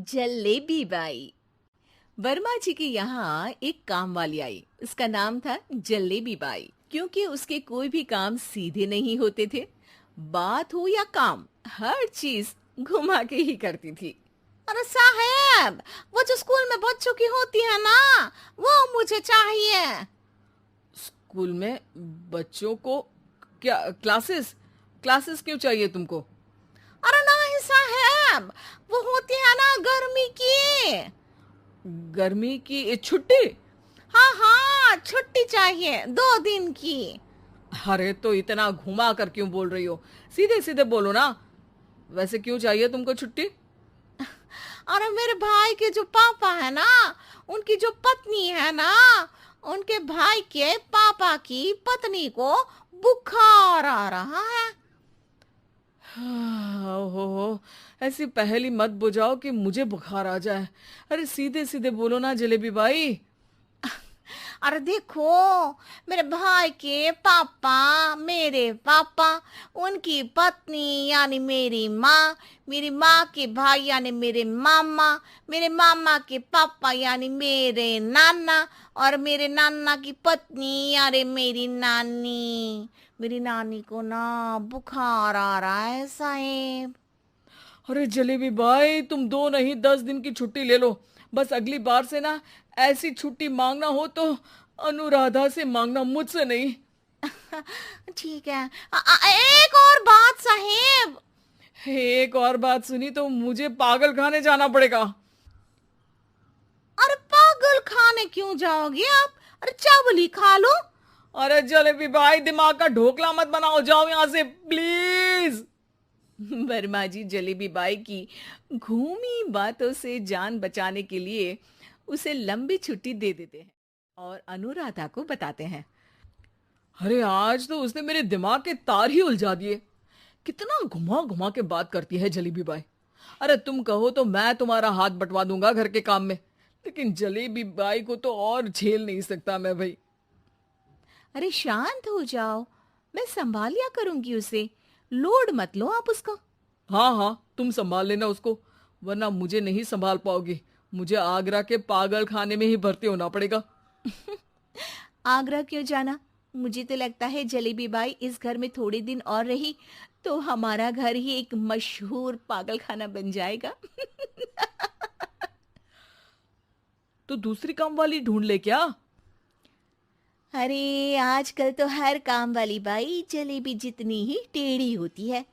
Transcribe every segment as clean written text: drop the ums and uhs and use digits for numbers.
Jalebi by. Verma जी के यहाँ एक काम वाली आई। उसका नाम था जलेबी बाई, क्योंकि उसके कोई भी काम सीधे नहीं होते थे। बात हो या काम, हर चीज घुमा के ही करती थी। अरे साहब, वो जो स्कूल में बच्चों की होती है ना, वो मुझे चाहिए। स्कूल में बच्चों को क्या क्लासेस क्लासेस क्यों चाहिए तुमको? अरे नहीं साहब, वो होती है ना गर्मी की। गर्मी की छुट्टी? हाँ हाँ, छुट्टी चाहिए 2 दिन की। अरे तो इतना घुमा कर क्यों बोल रही हो? सीधे सीधे बोलो ना। वैसे क्यों चाहिए तुमको छुट्टी? अरे मेरे भाई के जो पापा है ना, उनकी जो पत्नी है ना, उनके भाई के पापा की पत्नी को बुखार आ रहा है। ओहो, ऐसी पहेली मत बुझाओ कि मुझे बुखार आ जाए। अरे सीधे सीधे बोलो ना जलेबी बाई। अरे देखो, मेरे भाई के पापा, मेरे पापा, उनकी पत्नी यानी मेरी माँ के भाई यानी मेरे मामा के पापा यानी मेरे नाना, और मेरे नाना की पत्नी यानी मेरी नानी को ना बुखार आ रहा है साहेब। अरे जलेबी भाई, तुम 2 नहीं 10 दिन की छुट्टी ले लो। बस अगली बार से ना ऐसी छुट्टी मांगना हो तो अनुराधा से मांगना, मुझसे नहीं। ठीक है। एक और बात साहेब। एक और बात सुनी तो मुझे पागल खाने जाना पड़ेगा। अरे पागल खाने क्यों जाओगे आप? अरे चावल ही खा लो। अरे जलेबी भाई, दिमाग का ढोकला मत बनाओ, जाओ यहां से प्लीज। वर्मा जी जलेबी बाई की घूमी बातों से जान बचाने के लिए उसे लंबी छुट्टी दे देते हैं और अनुराधा को बताते हैं। अरे आज तो उसने मेरे दिमाग के तार ही उलझा दिए। कितना घुमा घुमा के बात करती है जलेबी बाई। अरे तुम कहो तो मैं तुम्हारा हाथ बंटवा दूंगा घर के काम में, लेकिन जलेबी बाई को तो और झेल नहीं सकता मैं भाई। अरे शांत हो जाओ, मैं संभाल लिया करूंगी उसे। लोड मत लो आप उसको। हाँ हाँ, तुम संभाल लेना उसको, वरना मुझे नहीं संभाल पाओगे। मुझे आगरा के पागल खाने में ही भर्ती होना पड़ेगा। आगरा क्यों जाना? मुझे तो लगता है जलेबी बाई इस घर में थोड़े दिन और रही तो हमारा घर ही एक मशहूर पागल खाना बन जाएगा। तो दूसरी काम वाली ढूंढ ले क्या? अरे आजकल तो हर काम वाली बाई जलेबी जितनी ही टेढ़ी होती है।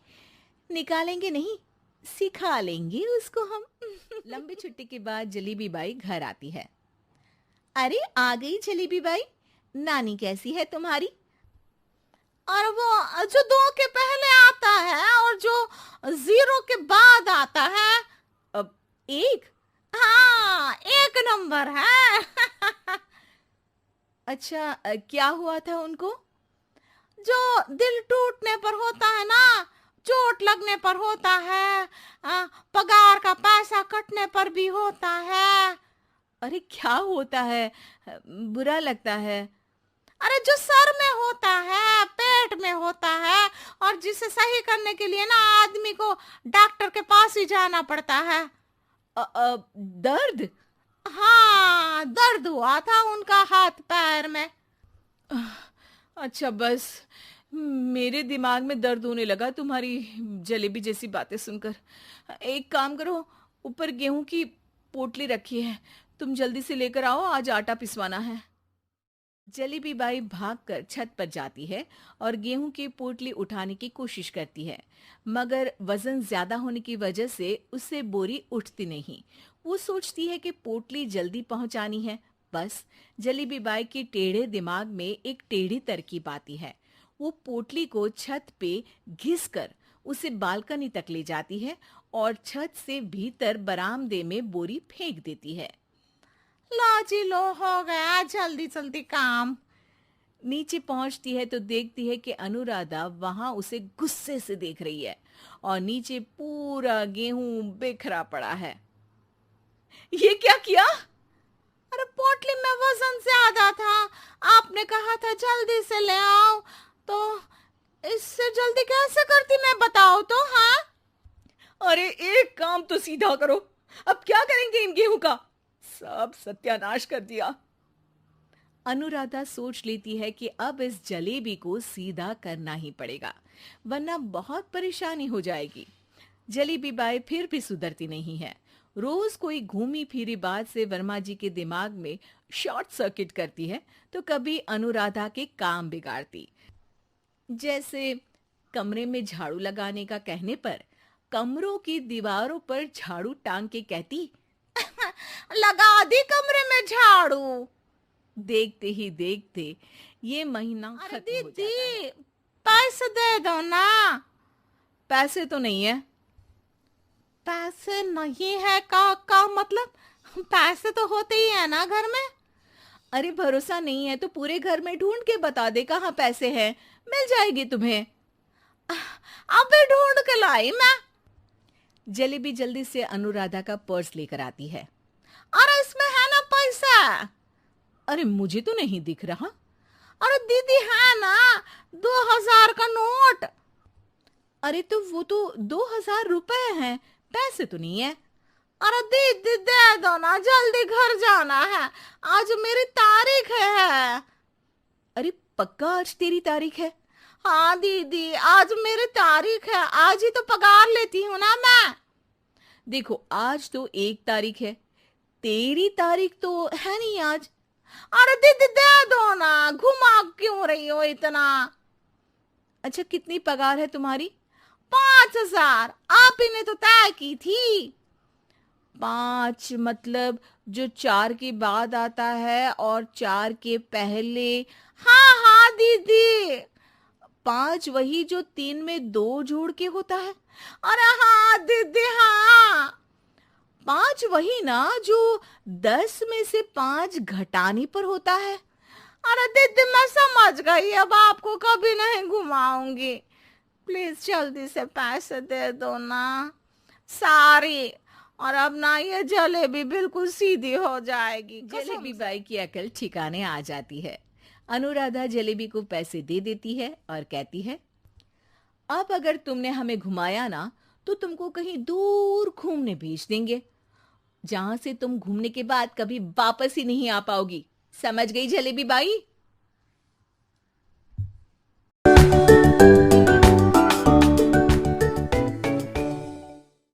निकालेंगे नहीं, सिखा लेंगे उसको हम। लंबी छुट्टी के बाद जलेबी बाई घर आती है। अरे आ गई जलेबी बाई, नानी कैसी है तुम्हारी? और वो जो 2 के पहले आता है और जो 0 के बाद आता है। अब एक। हाँ, 1 नंबर है। अच्छा, क्या हुआ था उनको? जो दिल टूटने पर होता है ना, चोट लगने पर होता है, पगार का पैसा कटने पर भी होता है। अरे क्या होता है? बुरा लगता है। अरे जो सर में होता है, पेट में होता है, और जिसे सही करने के लिए ना आदमी को डॉक्टर के पास ही जाना पड़ता है। दर्द? हाँ, दर्द हुआ था उनका हाथ पैर में। अच्छा बस, मेरे दिमाग में दर्द होने लगा तुम्हारी जलेबी जैसी बातें सुनकर। एक काम करो, ऊपर गेहूं की पोटली रखी है, तुम जल्दी से लेकर आओ, आज आटा पिसवाना है। जलेबी बाई भागकर छत पर जाती है और गेहूं की पोटली उठाने की कोशिश करती है, मगर वजन ज्यादा होने की वजह से उससे बोरी उठती नहीं। वो सोचती है कि पोटली जल्दी पहुंचानी है। बस जलेबी बाई के टेढ़े दिमाग में एक टेढ़ी तरकीब आती है। वो पोटली को छत पे घिस कर उसे बालकनी तक ले जाती है और छत से भीतर बरामदे में बोरी फेंक देती है। लो जी लो, हो गया जल्दी जल्दी काम। नीचे पहुंचती है तो देखती है कि अनुराधा वहां उसे गुस्से से देख रही है और नीचे पूरा गेहूं बिखरा पड़ा है। ये क्या किया? अरे पोटली में वजन ज्यादा था, आपने कहा था जल्दी से ले आओ, तो इससे जल्दी कैसे करती मैं बताओ तो। हाँ, अरे एक काम तो सीधा करो, अब क्या करेंगे इन गेहूं का? सब सत्यानाश कर दिया। अनुराधा सोच लेती है कि अब इस जलेबी को सीधा करना ही पड़ेगा, वरना बहुत परेशानी हो जाएगी। जलेबी बाई फिर भी सुधरती नहीं है। रोज कोई घूमी फिरी बात से वर्मा जी के दिमाग में शॉर्ट सर्किट करती है, तो कभी अनुराधा के काम बिगाड़ती। जैसे कमरे में झाड़ू लगाने का कहने पर कमरों की दीवारों पर झाड़ू टांग के कहती, लगा दी कमरे में झाड़ू। देखते ही देखते ये महीना अरे खत्म हो जाता है। दीदी, पैसे दे दो ना। पैसे तो नहीं है। पैसे नहीं है का मतलब? पैसे तो होते ही है ना घर में। अरे भरोसा नहीं है तो पूरे घर में ढूंढ के बता दे कहाँ पैसे हैं, मिल जाएगी तुम्हें। अबे ढूंढ के लाई मैं। जलेबी जल्दी से अनुराधा का पर्स लेकर आती है। अरे इसमें है ना पैसा? अरे मुझे तो नहीं दिख रहा। अरे दीदी है ना, 2000 का नोट। अरे तो वो तो 2000 रुपए हैं, पैसे तो नहीं है। अरे दीदी दे दो ना, जल्दी घर जाना है, आज मेरी तारीख है। अरे पक्का आज तेरी तारीख है? हाँ दीदी, आज मेरी तारीख है, आज ही तो पगार लेती हूँ ना मैं। देखो आज तो 1 तारीख है, तेरी तारीख तो है नहीं आज। अरे दीदी दे दो ना, घुमा क्यों रही हो इतना? अच्छा कितनी पगार है तुम्हारी? 5000, आप ही ने तो तय की थी। 5 मतलब जो 4 के बाद आता है और 4 के पहले। हाँ हाँ दीदी। 5 वही जो 3 में 2 जोड़ के होता है। अरे हाँ दीदी हाँ। 5 वही ना जो 10 में से 5 घटाने पर होता है। अरे दीदी मैं समझ गई, अब आपको कभी नहीं घुमाऊंगी। प्लीज जल्दी से पैसे दे दो ना, सारी। और अब ना ये जलेबी बिल्कुल सीधी हो जाएगी। जलेबी बाई की अकल ठिकाने आ जाती है। अनुराधा जलेबी को पैसे दे देती है और कहती है, अब अगर तुमने हमें घुमाया ना तो तुमको कहीं दूर घूमने भेज देंगे, जहां से तुम घूमने के बाद कभी वापस ही नहीं आ पाओगी। समझ गई जलेबी बाई?